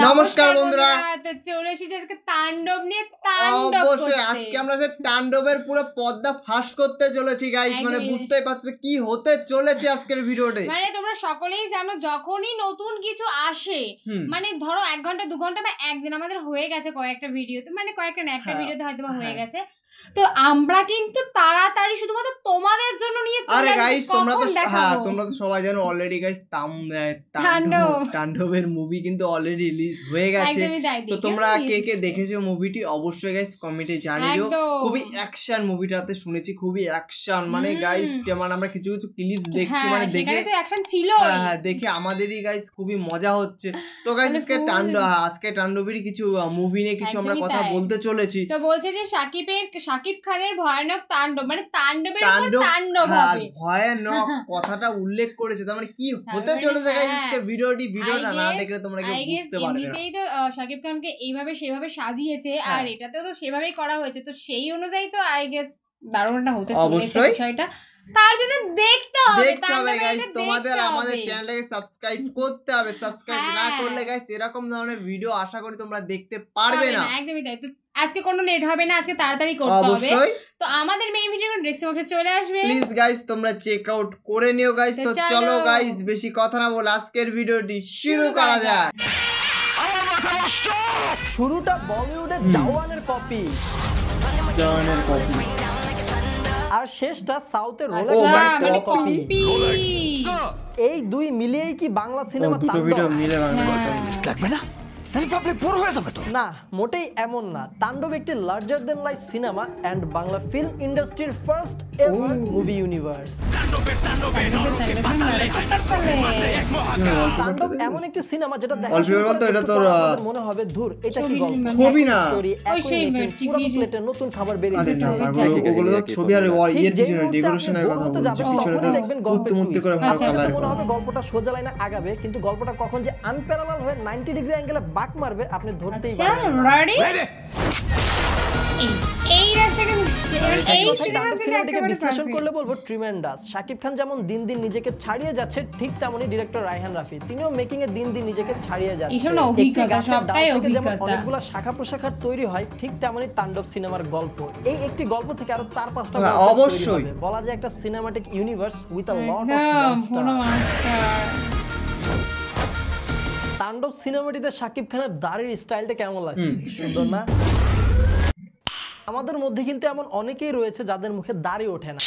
নমস্কার বন্ধুরা, তো চলে এসেছি আজকে তাণ্ডব নিয়ে। তাণ্ডব অবশ্যই আজকে আমরা সেই তাণ্ডবের পুরো পর্দা ফাঁস করতে চলেছি গাইস। মানে বুঝতেই পারছো কি হতে চলেছে আজকের ভিডিওতে। মানে তোমরা সকলেই জানো যখনই নতুন কিছু আসে, মানে ধরো 1 ঘন্টা 2 ঘন্টা বা একদিন আমাদের হয়ে গেছে কয়েকটা ভিডিওতে, মানে কয়েকটা না একটা ভিডিওতে হয়তো হয়ে গেছে, তো আমরা কিন্তু তাড়াতাড়ি শুধুমাত্র তোমাদের জন্য নিয়ে চলে আসি। আরে গাইস তোমরা তো সবাই জানো অলরেডি গাইস তাণ্ডবের মুভি কিন্তু অলরেডি রিলিজ হয়ে গেছে। তো তোমরা কে কে দেখেছো মুভিটি অবশ্যই গাইস কমেন্টে জানিও। খুবই অ্যাকশন মুভিটাতে শুনেছি, খুবই অ্যাকশন। মানে গাইস মানে আমরা কিছু কিছু ক্লিপস দেখছি, মানে দেখে তো অ্যাকশন ছিল। হ্যাঁ দেখে আমাদেরই গাইস খুবই মজা হচ্ছে। তো গাইস আজকে তাণ্ডবেরই কিছু মুভি নিয়ে কিছু আমরা কথা বলতে চলেছি। তো বলছে যে শাকিব খানের ভয়ানক তাণ্ডব, মানে তাণ্ডবের উপর তাণ্ডব হবে। ভয়ানক কথাটা উল্লেখ করেছে, তার মানে কি হতে চলেছে গাইস আজকে ভিডিওটা না দেখলে তোমরা কেউ বুঝতে পারবে না। এমনিতেই তো শাকিব খানকে এইভাবে সেভাবে সাজিয়েছে, আর এটাতেও তো সেভাবেই করা হয়েছে, তো সেই অনুযায়ী তো আই গেস দারুণটা হতে চলেছে বিষয়টা। তার জন্য দেখতে হবে গাইস, তোমাদের আমাদের চ্যানেলটাকে সাবস্ক্রাইব করতে হবে। সাবস্ক্রাইব না করলে গাইস এরকম ধরনের ভিডিও আশা করি তোমরা দেখতে পারবে না। একদমই তাই। তো আজকে কোনো লেট হবে না, আজকে তাড়াতাড়ি করতে হবে। তো আমাদের মেইন ভিডিও ডেসক্রিপশন বক্সে চলে আসবে, প্লিজ গাইস তোমরা চেক আউট করে নিও গাইস। তো চলো গাইস বেশি কথা না বলে আজকের ভিডিওটি শুরু করা যাক। শুরুটা বলিউডের জওয়ানের কপি, আর শেষটা সাউথের রোলেক্স কপি। এই দুই মিলিয়েই কি বাংলা সিনেমা দুটো ভিডিও মিলে লাগবে না? না, মোটেই এমন না। তাণ্ডব একটি larger than life cinema and Bangla film ইন্ডাস্ট্রির first ever movie universe. Tandav এমন একটি সিনেমা যেটা মনে হবে ধুর এটা কি গল্প, ছবি না পুরো প্লেটে নতুন খাবার বেরিয়ে এসেছে। ওগুলো তো ছবি আর এর পিছনে ডেকোরেশনের কথা বলছি, পিছনে তো কুত্তুমুত্তি করে ভালো কালার মনে হবে গল্পটা সোজা লাইনে আগাবে, কিন্তু গল্পটা কখন যে আনপ্যারালাল হয়ে 90 ডিগ্রি অ্যাঙ্গেলে বাঁক মারবে আপনি ধরতেই পারবেন না। বিশ্লেষণ করলে বলবো ট্রিমেন্ডাস। শাকিব খান যেমন দিন দিন নিজেকে ছাড়িয়ে যাচ্ছে, ঠিক তেমনি ডিরেক্টর রায়হান রাফি তিনিও মেকিং এ দিন দিন নিজেকে ছাড়িয়ে যাচ্ছে। অনেকগুলো শাখা প্রশাখা তৈরি হয়, ঠিক তেমনি তাণ্ডব সিনেমার গল্প। এই একটি গল্প থেকে আরো 4-5টা অবশ্যই বলা যায় একটা cinematic universe with a lot of monster. তাণ্ডব সিনেমাটিতে শাকিব খানের দাড়ির স্টাইলটা কেমন লাগছে? সুন্দর না? আমাদের মধ্যে কিন্তু এমন অনেকেই রয়েছে যাদের মুখে দাড়ি ওঠে না,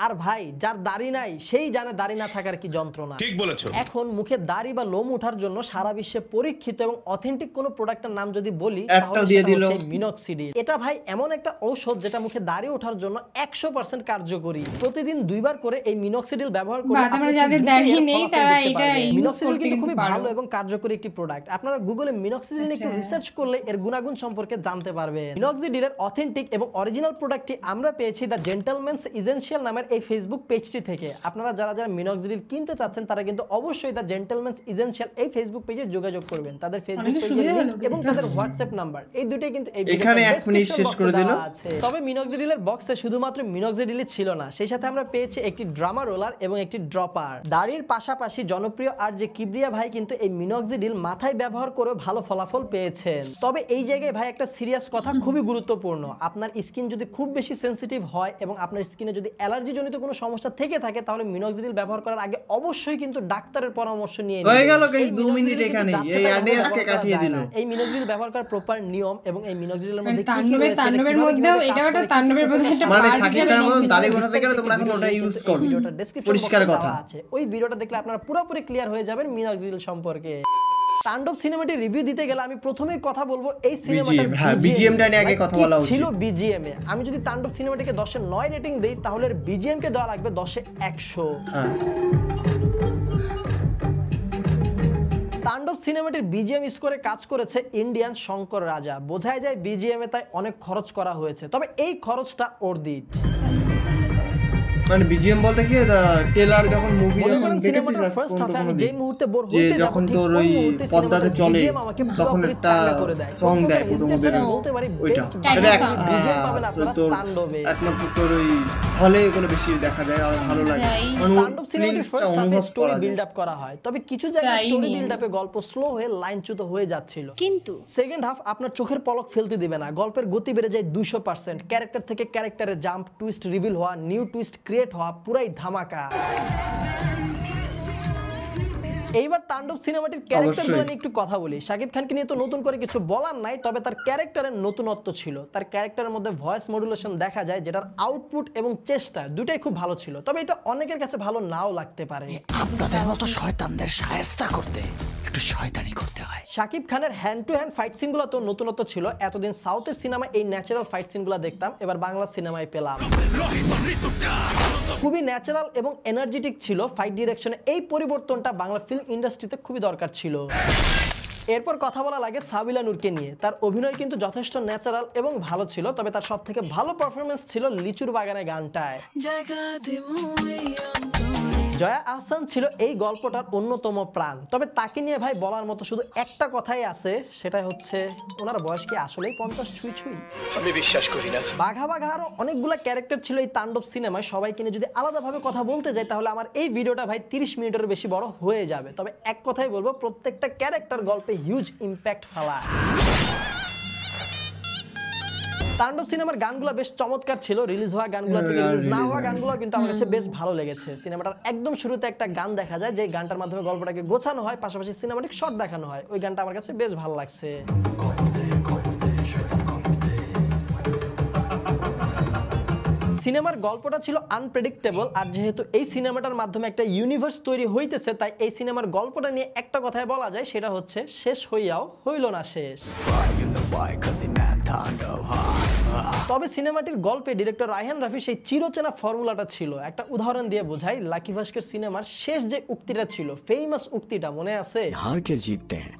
আর ভাই যার দাড়ি নাই সেই জানে দাড়ি না থাকার কি যন্ত্রণা। ঠিক বলেছো। এখন মুখে দাড়ি বা লোম ওঠার জন্য সারা বিশ্বে পরীক্ষিত এবং অথেন্টিক কোন প্রোডাক্টের নাম যদি বলি তাহলে সেটা হচ্ছে মিনক্সিডিল। এটা ভাই এমন একটা ঔষধ যেটা মুখে দাড়ি ওঠার জন্য 100% কার্যকরী। প্রতিদিন 2 বার করে এই মিনক্সিডিল ব্যবহার করে যাদের দাড়ি নেই তারা এটা ইউজ করতে কিন্তু খুব ভালো এবং কার্যকরী একটি প্রোডাক্ট। আপনারা গুগলে মিনক্সিডিল নিয়ে একটু রিসার্চ করলে এর গুণাগুণ সম্পর্কে জানতে পারবেন। মিনক্সিডিলের অথেন্টিক এবং অরিজিনাল প্রোডাক্টটি আমরা পেয়েছি দ্য জেন্টলম্যানস এসেনশিয়াল নামের এই ফেসবুক পেজটি থেকে। আপনারা যারা মিনক্সিডিল কিনতে চাচ্ছেন তারা কিন্তু অবশ্যই দ্য জেন্টলম্যানস এসেনশিয়াল এই ফেসবুক পেজে যোগাযোগ করবেন। তাদের ফেসবুক পেজের লিংক এবং তাদের হোয়াটসঅ্যাপ নাম্বার এই দুটোই কিন্তু এই এখানে 1 মিনিট শেষ করে দিল। তবে মিনক্সিডিলের বক্সে শুধুমাত্র মিনক্সিডিলই ছিল না, সেই সাথে আমরা পেয়েছি একটি ড্রামা রোলার এবং একটি ড্রপার। দাড়ির পাশাপাশি জনপ্রিয় আর যে কিবরিয়া ভাই কিন্তু এই মিনক্সিডিল মাথায় ব্যবহার করে ভালো ফলাফল পেয়েছেন। তবে এই জায়গায় ভাই একটা সিরিয়াস কথা খুবই গুরুত্বপূর্ণ। আপনার স্কিন যদি খুব বেশি সেনসিটিভ হয় এবং আপনার স্কিনে যদি অ্যালার্জি জনিত কোনো সমস্যা থেকে থাকে তাহলে মিনক্সিডিল ব্যবহার করার আগে অবশ্যই কিন্তু ডাক্তারের পরামর্শ নিয়ে নিন। হয়ে গেল গাইস 2 মিনিট এখানে এই অডিয়েন্সকে কাটিয়ে দিল। এই মিনক্সিডিল ব্যবহার করার প্রপার নিয়ম এবং এই মিনক্সিডিলের মধ্যে কি কি রয়েছে তাণ্ডবের মধ্যেও এটাও একটা তাণ্ডবের মধ্যে একটা মানে শাকিব খানের মতো দাড়ি গোছাতে গেলে তোমরা এখন ওটা ইউজ করো। ভিডিওটা ডেসক্রিপশন পরিষ্কার কথা আছে, ওই ভিডিওটা দেখলে আপনারা পুরোপুরি ক্লিয়ার হয়ে যাবেন মিনক্সিডিল সম্পর্কে। তাণ্ডব সিনেমাটি রিভিউ দিতে গেলে আমি প্রথমেই কথা বলবো এই সিনেমাটার বিজিএমটা নিয়ে আগে কথা বলা উচিত ছিল। বিজিএম এ আমি যদি তাণ্ডব সিনেমাটিকে 10 এ 9 রেটিং দেই তাহলে এর বিজিএম কে দেওয়া লাগবে 10 এ 100। তাণ্ডব সিনেমাটির বিজিএম স্কোরে কাজ করেছে ইন্ডিয়ান শঙ্কর রাজা। বোঝাই যায় বিজিএম এ তাই অনেক খরচ করা হয়েছে, তবে এই খরচটা অর্ধিত। মানে বিজিএম বলতে কি ট্রেলার যখন মুভি যখন দেখেছিস যে মুহূর্তে বোর হইতে যাব যখন তোর ওই পর্দাতে চলে তখন একটা সং দেয় প্রথমদের ওইটা বিজিএম পাবেন আপনারা তাণ্ডবে একমাত্র তোর ওই হলে ওগুলো বেশি দেখা যায় আর ভালো লাগে তাণ্ডব সিনেমাটির ফার্স্ট হাফে স্টোরি বিল্ড আপ করা হয় তবে কিছু জায়গায় স্টোরি বিল্ড আপে গল্প স্লো হয়ে লাইনচ্যুত হয়ে যাচ্ছিল কিন্তু সেকেন্ড হাফ আপনার চোখের পলক ফেলতে দিবে না গল্পের গতি বেড়ে যায় 200% ক্যারেক্টার থেকে ক্যারেক্টারে জাম্প টুইস্ট রিভিল হওয়া নিউ টুইস্ট ক্রিয়েট হওয়া পুরাই ধামাকা এইবার তাণ্ডব সিনেমাটির ক্যারেক্টারগুলো নিয়ে একটু কথা বলি শাকিব খানকে নিয়ে তো নতুন করে কিছু বলার নাই তবে তার ক্যারেক্টারের নতুনত্ব ছিল তার ক্যারেক্টারের মধ্যে ভয়েস মডুলেশন দেখা যায় যেটার আউটপুট এবং চেষ্টা দুটাই খুব ভালো ছিল তবে এটা অনেকের কাছে ভালো নাও লাগতে পারে আপনাদের মতো শয়তানদের শায়েস্তা করতে একটু শয়তানি করতে হয় শাকিব খানের হ্যান্ড টু হ্যান্ড ফাইট সিনগুলো তো নতুনত্ব ছিল এতদিন সাউথের সিনেমায় এই ন্যাচারাল ফাইট সিনগুলো দেখতাম এবার বাংলা সিনেমায় পেলাম খুবই ন্যাচারাল এবং এনার্জেটিক ছিল ফাইট ডিরেকশনে এই পরিবর্তনটা বাংলা ফিল্ম ইন্ডাস্ট্রিতে খুবই দরকার ছিল এরপর কথা বলা লাগে সাবিলা নূরকে নিয়ে তার অভিনয় কিন্তু যথেষ্ট ন্যাচারাল এবং ভালো ছিল তবে তার সবথেকে ভালো পারফরম্যান্স ছিল লিচুর বাগানে গানটায় জয়া আহসান ছিল এই গল্পটার অন্যতম প্রাণ তবে তাকে নিয়ে ভাই বলার মতো শুধু একটা কথাই আছে সেটাই হচ্ছে ওনার বয়স কি আসলেই 50 ছুঁই ছুঁই আমি বিশ্বাস করি না বাঘা বাঘা আরো অনেকগুলা ক্যারেক্টার ছিল এই তাণ্ডব সিনেমায় সবাইকে নিয়ে যদি আলাদাভাবে কথা বলতে যাই তাহলে আমার এই ভিডিওটা ভাই 30 মিনিটের বেশি বড় হয়ে যাবে তবে এক কথাই বলবো প্রত্যেকটা ক্যারেক্টার গল্পে হিউজ ইম্প্যাক্ট ফেলায় তাণ্ডব সিনেমার গানগুলো বেশ চমৎকার ছিল রিলিজ হওয়া গানগুলো থেকে রিলিজ না হওয়া গানগুলো কিন্তু আমার কাছে বেশ ভালো লেগেছে সিনেমাটার একদম শুরুতে একটা গান দেখা যায় যে গানটার মাধ্যমে গল্পটাকে গোছানো হয় পাশাপাশি সিনেমাটিক শট দেখানো হয় ওই গানটা আমার কাছে বেশ ভালো লাগছে সিনেমার গল্পটা ছিল আনপ্রেডিক্টেবল আর যেহেতু এই সিনেমাটার মাধ্যমে একটা ইউনিভার্স তৈরি হইতেছে তাই এই সিনেমার গল্পটা নিয়ে একটা কথায় বলা যায় সেটা হচ্ছে শেষ হইয়াও হইল না শেষ তবে সিনেমাটির গল্পে ডিরেক্টর রায়হান রাফি সেই চিরচেনা ফর্মুলাটা ছিল একটা উদাহরণ দিয়ে বোঝাই লাকি ভাস্কর সিনেমার শেষ যে উক্তিটা ছিল ফেমাস উক্তিটা মনে আছে हार के जीतते हैं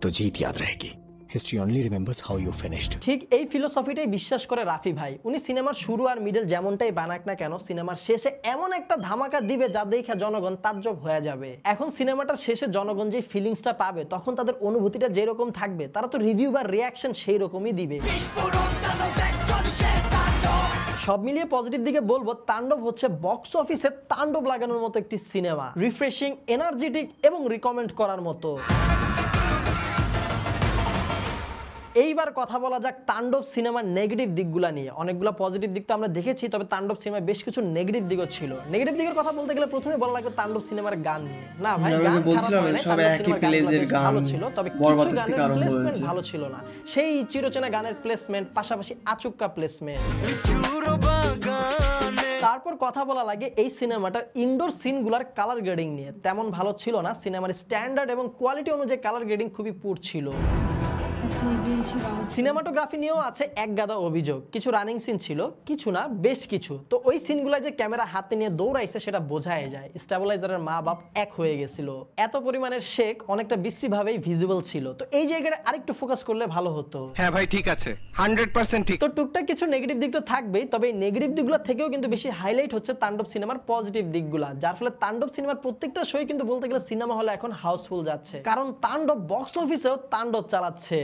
तो जीत याद रहेगी History only remembers how you finished. ঠিক এই ফিলোসফিটাই বিশ্বাস করে রাফি ভাই উনি সিনেমার শুরু আর মিডল যেমনটাই বানাক না কেন সিনেমার শেষে এমন একটা ধামাকা দিবে যা দেখে জনগণ তাজ্জব হয়ে যাবে এখন সিনেমাটার শেষে জনগণ যে ফিলিংসটা পাবে তখন তাদের অনুভূতিটা যেরকম থাকবে তারা তো রিভিউ বা রিয়াকশন সেই রকমই দিবে সব মিলিয়ে পজিটিভ দিকে বলবো তাণ্ডব হচ্ছে বক্স অফিসে তাণ্ডব লাগানোর মতো একটি সিনেমা রিফ্রেশিং এনার্জেটিক এবং রিকমেন্ড করার মতো এইবার কথা বলা যাক তাণ্ডব সিনেমার নেগেটিভ দিকগুলো নিয়ে অনেকগুলো পজিটিভ দিক তো আমরা দেখেছি তবে তাণ্ডব সিনেমায় বেশ কিছু নেগেটিভ দিকও ছিল নেগেটিভ দিকের কথা বলতে গেলে প্রথমে বলা লাগবে তাণ্ডব সিনেমার গান নিয়ে না ভাই গান বলছিলাম সব একই প্লেজের গান ভালো ছিল তবে কিছু গানের প্লেসমেন্ট ভালো ছিল না সেই চিরচেনা গানের প্লেসমেন্ট পাশাপাশি আচুক্কা প্লেসমেন্ট তারপর কথা বলা লাগে এই সিনেমাটার ইনডোর সিনগুলোর কালার গ্রেডিং নিয়ে তেমন ভালো ছিল না সিনেমার স্ট্যান্ডার্ড এবং কোয়ালিটি অনুযায়ী কালার গ্রেডিং খুবই পুর ছিল সিনেমাটোগ্রাফি নিয়েও আছে এক গাদা অভিযোগ কিছু রানিং সিন ছিল কিছু না বেশ কিছু তো ওই সিনগুলো যে ক্যামেরা হাতে নিয়ে দৌড়াইছে সেটা বোঝাই যায় স্টেবিলাইজারের মা বাপ এক হয়ে গেছিল এত পরিমাণের শেক অনেকটা বিশ্রীভাবেই ভিজিবল ছিল তো এই জায়গাটা আরেকটু ফোকাস করলে ভালো হতো হ্যাঁ ভাই ঠিক আছে 100% ঠিক তো টুকটাক কিছু নেগেটিভ দিক তো থাকবেই তবে এই নেগেটিভ দিকগুলো থেকেও কিন্তু বেশি হাইলাইট হচ্ছে তাণ্ডব সিনেমার পজিটিভ দিকগুলো যার ফলে তাণ্ডব সিনেমার প্রত্যেকটা শোই কিন্তু বলতে গেলে সিনেমা হলে এখন হাউসফুল যাচ্ছে কারণ তাণ্ডব বক্স অফিসেও তাণ্ডব চালাচ্ছে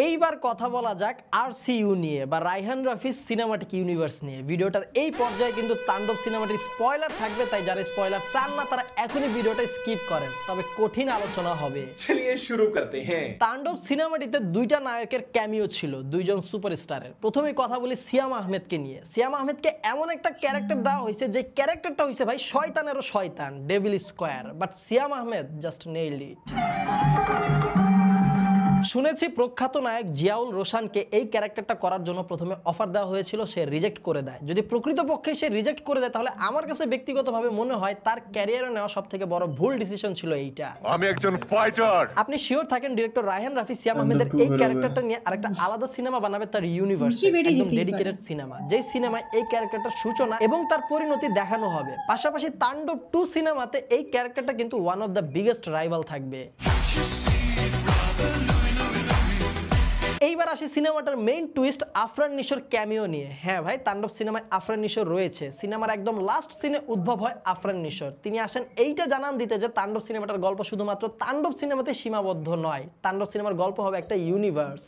এইবার কথা বলা যাক RCU নিয়ে বা রায়হান রাফিজ সিনেমাটিক ইউনিভার্স নিয়ে ভিডিওটার এই পর্যায়ে কিন্তু তাণ্ডব সিনেমাটির স্পয়লার থাকবে তাই যারা স্পয়লার চান না তারা এখনই ভিডিওটা স্কিপ করেন তবে কঠিন আলোচনা হবে চলিয়ে শুরু করতে হ্যাঁ তাণ্ডব সিনেমাটিতে দুইটা নায়কের ক্যামিও ছিল দুইজন সুপারস্টারের প্রথমে কথা বলি সিয়াম আহমেদকে নিয়ে সিয়াম আহমেদকে এমন একটা ক্যারেক্টার দেওয়া হয়েছে যে ক্যারেক্টারটা হয়েছে ভাই শয়তানেরও শয়তান devil square but Siam Ahmed just nailed it শুনেছি প্রখ্যাত নায়ক জিয়াউল রোশানকে এই ক্যারেক্টারটা করার জন্য প্রথমে অফার দেওয়া হয়েছিল সে রিজেক্ট করে দেয় যদি প্রকৃতপক্ষে সে রিজেক্ট করে দেয় তাহলে আমার কাছে ব্যক্তিগতভাবে মনে হয় তার ক্যারিয়ারে নেওয়া সবথেকে বড় ভুল ডিসিশন ছিল এইটা আমি একজন ফাইটার আপনি শিওর থাকেন ডিরেক্টর রায়হান রাফি সিয়াম আহমেদের এই ক্যারেক্টারটা নিয়ে আরেকটা আলাদা সিনেমা বানাবে তার ইউনিভার্স একদম ডেডিকেটেড সিনেমা যেই সিনেমায় এই ক্যারেক্টারটার সূচনা এবং তার পরিণতি দেখানো হবে পাশাপাশি তাণ্ডব 2 সিনেমাতে এই ক্যারেক্টারটা কিন্তু one of the biggest rival থাকবে এই এইবার আসি সিনেমাটার মেইন টুইস্ট আফরান নিশোর ক্যামিও নিয়ে। হ্যাঁ ভাই, তাণ্ডব সিনেমায় আফরান নিশো রয়েছে। সিনেমার একদম লাস্ট সিনে উদ্ভব হয় আফরান নিশোর। তিনি আসেন এইটা জানান দিতে যে তাণ্ডব সিনেমাটার গল্প শুধুমাত্র তাণ্ডব সিনেমাতে সীমাবদ্ধ নয়, তাণ্ডব সিনেমার গল্প হবে একটা ইউনিভার্স।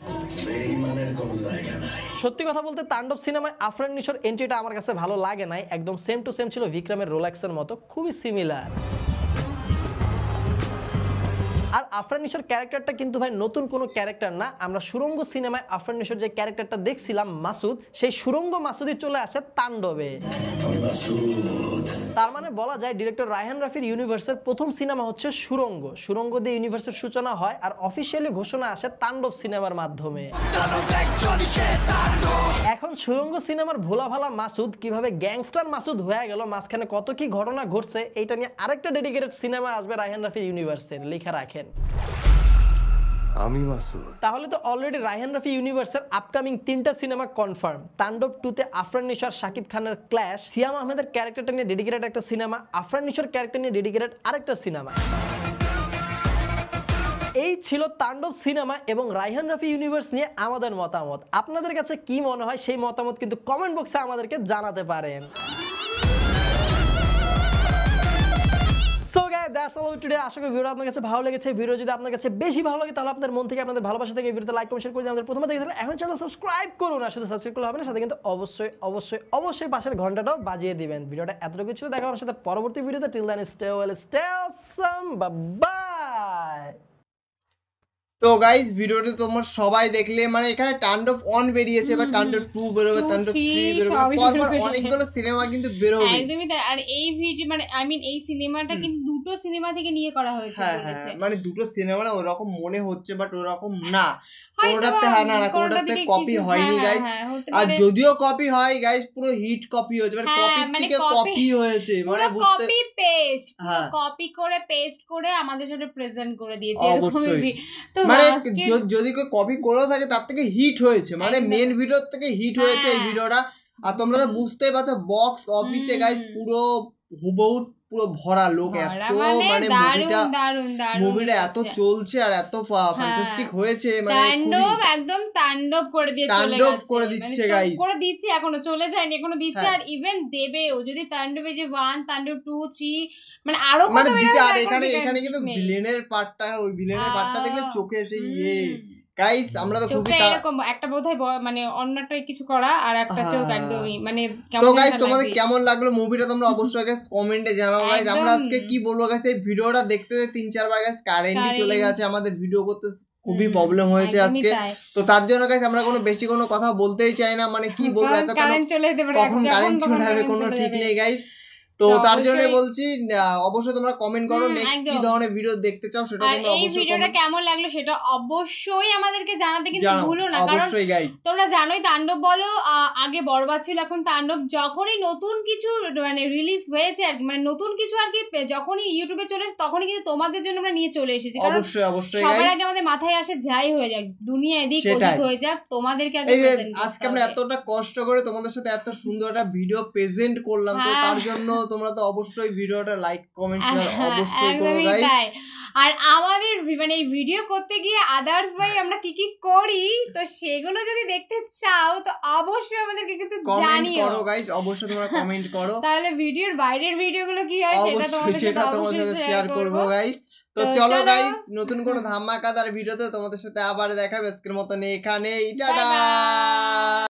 সত্যি কথা বলতে তাণ্ডব সিনেমায় আফরান নিশোর এন্ট্রিটা আমার কাছে ভালো লাগে নাই, একদম সেম টু সেম ছিল বিক্রমের রোলেক্সের মতো, খুবই সিমিলার। আর আফরান নিশোর ক্যারেক্টারটা কিন্তু ভাই নতুন কোনো ক্যারেক্টার না। আমরা সুরঙ্গ সিনেমায় আফরান নিশোর যে ক্যারেক্টারটা দেখছিলাম মাসুদ, সেই সুরঙ্গ মাসুদই চলে আসে তাণ্ডবে। তার মানে বলা যায় ডিরেক্টর রায়হান রাফির ইউনিভার্সের প্রথম সিনেমা হচ্ছে সুরঙ্গ। সুরঙ্গ দিয়ে ইউনিভার্সের সূচনা হয় আর অফিসিয়ালি ঘোষণা আসে তাণ্ডব সিনেমার মাধ্যমে। এখন সুরঙ্গ সিনেমার ভোলা ভালা মাসুদ কিভাবে গ্যাংস্টার মাসুদ হয়ে গেল, মাঝখানে কত কি ঘটনা ঘটছে, এইটা নিয়ে আরেকটা ডেডিকেটেড সিনেমা আসবে রায়হান রাফির ইউনিভার্সের, লেখা রাখেন। আমি মাসুদ। তাহলে তো অলরেডি রায়হান রাফি ইউনিভার্সের আপকামিং 3টা সিনেমা কনফার্ম। তাণ্ডব 2 তে আফরান নিশো আর শাকিব খানের ক্ল্যাশ, সিয়াম আহমেদের ক্যারেক্টারটা নিয়ে ডেডিকেটেড একটা সিনেমা, আফরান নিশোর ক্যারেক্টার নিয়ে ডেডিকেটেড আরেকটা সিনেমা। এই ছিল তাণ্ডব সিনেমা এবং রায়হান রাফি ইউনিভার্স নিয়ে আমাদের মতামত। আপনাদের কাছে কি মনে হয় সেই মতামত কিন্তু কমেন্ট বক্সে আমাদেরকে জানাতে পারেন। আশা করি ভিডিও আপনার কাছে ভালো লেগেছে। ভিডিও যদি আপনার কাছে বেশি ভালো লাগে তাহলে আপনাদের মন থেকে আপনাদের ভালোবাসা থেকে ভিডিওতে লাইক কমেন্ট শেয়ার করে আমাদের প্রথমে দেখে থাকলে এখন চ্যানেল সাবস্ক্রাইব করুন। আর শুধু সাবস্ক্রাইব করলে হবে না, সাথে কিন্তু অবশ্যই অবশ্যই অবশ্যই পাশের ঘন্টাটাও বাজিয়ে দিবেন। ভিডিওটা এতটুকু ছিল, দেখা আমার সাথে পরবর্তী ভিডিওতে। Till then stay well, stay awesome, bye. তো গাইস ভিডিওটা তোমরা সবাই দেখলে, মানে এখানে তাণ্ডব 1 বেরিয়েছে, এবার তাণ্ডব 2 বেরোবে, তাণ্ডব 3 বেরোবে, পরপর অনেকগুলো সিনেমা কিন্তু বেরোবে। একদমই তাই। আর এই ভিডিও মানে আই মিন এই সিনেমাটা কিন্তু দুটো সিনেমা থেকে নিয়ে করা হয়েছে বলেছে। মানে দুটো সিনেমা না ওরকম মনে হচ্ছে, বাট ওরকম না, কোনটাতে না কোনটাতে কপি হয়নি গাইস। আর যদিও কপি হয় গাইস, পুরো হিট কপি হয়েছে, মানে কপি থেকে কপি হয়েছে, মানে বুঝতে কপি পেস্ট, কপি করে পেস্ট করে আমাদের সাথে প্রেজেন্ট করে দিয়েছে এরকমই। তো মানে যদি কেউ কপি করেও থাকে তার থেকে হিট হয়েছে, মানে মেন ভিডিওর থেকে হিট হয়েছে এই ভিডিওটা। আর তোমরা তো বুঝতেই পারছো বক্স অফিসে গাইস পুরো হুবহু পুরো ভরা লোক, এত মানে মুভিটা এত চলছে আর এত ফ্যান্টাস্টিক হয়েছে, মানে তাণ্ডব একদম তাণ্ডব করে দিয়ে চলে গেছে, তাণ্ডব করে দিচ্ছে গাইস, করে দিচ্ছে, এখনো চলে যায়নি, এখনো দিচ্ছে। আর ইভেন দেবেও, যদি তাণ্ডবে যে 1 তাণ্ডব 2 3 মানে আরো মানে দিতে। আর এখানে কিন্তু ভিলেনের পার্টটা, ওই ভিলেনের পার্টটা দেখলে চোখে এসে গাইস আমরা তো খুবই এরকম একটা বোধহয় মানে অন্যটাই কিছু করা আর একটা চোখ একদমই মানে কেমন। তো গাইস তোমাদের কেমন লাগলো মুভিটা তোমরা অবশ্যই গাইস কমেন্টে জানাও গাইস। আমরা আজকে কি বলবো গাইস, এই ভিডিওটা দেখতে 3-4 বার গাইস কারেন্টই চলে গেছে, আমাদের ভিডিও করতে খুবই প্রবলেম হয়েছে আজকে। তো তার জন্য গাইস আমরা কোনো বেশি কোনো কথা বলতেই চাই না, মানে কি বলবো, এত কারেন্ট চলে যেতে পারে, কখন কারেন্ট চলে যাবে কোনো ঠিক নেই গাইস। তো তার জন্য বলছি অবশ্যই তোমরা কমেন্ট করো নেক্সট কি ধরনের ভিডিও দেখতে চাও সেটা তোমরা অবশ্যই। এই ভিডিওটা কেমন লাগলো সেটা অবশ্যই আমাদেরকে জানাতে কিন্তু ভুলো না, কারণ তোমরা জানোই তাণ্ডব বলো আগে বরবাদ ছিল, এখন তাণ্ডব। যখনই নতুন কিছু মানে রিলিজ হয়েছে আর কি, মানে নতুন কিছু আর কি যখনই ইউটিউবে চলে এসেছে তখনই কিন্তু তোমাদের জন্য আমরা নিয়ে চলে এসেছি। কারণ অবশ্যই সবার আগে আমাদের মাথায় আসে যাই হয়ে যাক, দুনিয়া এদিক ওদিক হয়ে যাক, তোমাদেরকে আগে প্রেজেন্ট করতে হবে। আজকে আমরা এতটা কষ্ট করে তোমাদের সাথে এত সুন্দর একটা ভিডিও প্রেজেন্ট করলাম, তো তার জন্য তোমরা তো অবশ্যই ভিডিওটা লাইক কমেন্ট শেয়ার অবশ্যই করো গাইস। আর আমাদের মানে এই ভিডিও করতে গিয়ে আদার্স ভাই আমরা কি কি করি, তো সেগুলো যদি দেখতে চাও তো অবশ্যই আমাদেরকে কিন্তু জানিও, করো গাইস, অবশ্যই তোমরা কমেন্ট করো। তাহলে ভিডিওর বাইরের ভিডিওগুলো কি হয় সেটা তোমাদের সাথে অবশ্যই শেয়ার করব গাইস। তো চলো গাইস, নতুন কোনো ধামাকাদার ভিডিওতে তোমাদের সাথে আবার দেখা হবে। আজকের মতন এখানেই, টাটা।